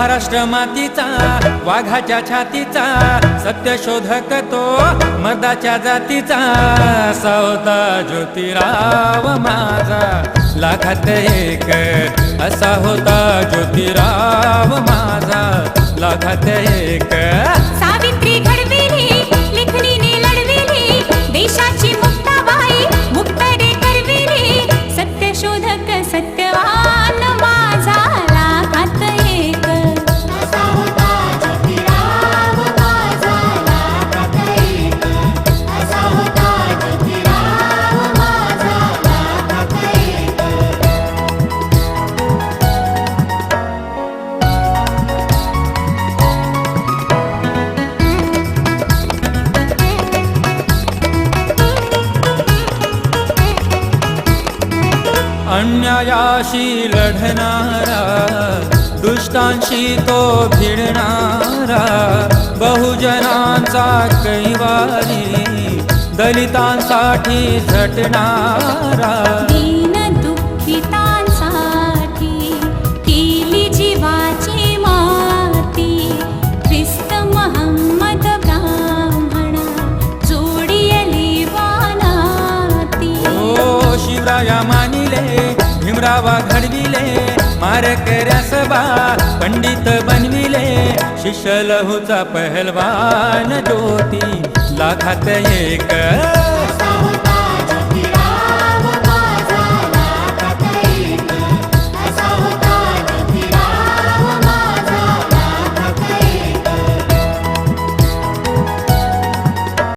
महाराष्ट्र मातीचा वाघाच्या छातीचा सत्यशोधक तो मर्दाच्या जातीचा सौदा ज्योतिराव माझा लाखात एक असा होता ज्योतिराव माझा लाखात एक सावित्री घडविली लेखणीने लढविली देशाची मुक्ताबाई मुक्तरे करविली सत्यशोधक सत्यवान माझा लाखात एक असा होता ज्योतिराव माझा लाखात एक असा होता ज्योतिराव माझा लाखात एक अन्यायाशी लढणारा दुष्टांशी तो भिडणारा बहुजनांचा कैवारी दलितांसाठी झटणारा दीन दुःखितांसाठी केली जीवाची माती ख्रिस्त महम्मद ब्राह्मण जोडियली वानाती ओ शिवराया मानिले भीमरावा घडविले मारकऱ्यास बा पंडित बनविले शिष्य लहूचा पहलवान ज्योती लाखात एक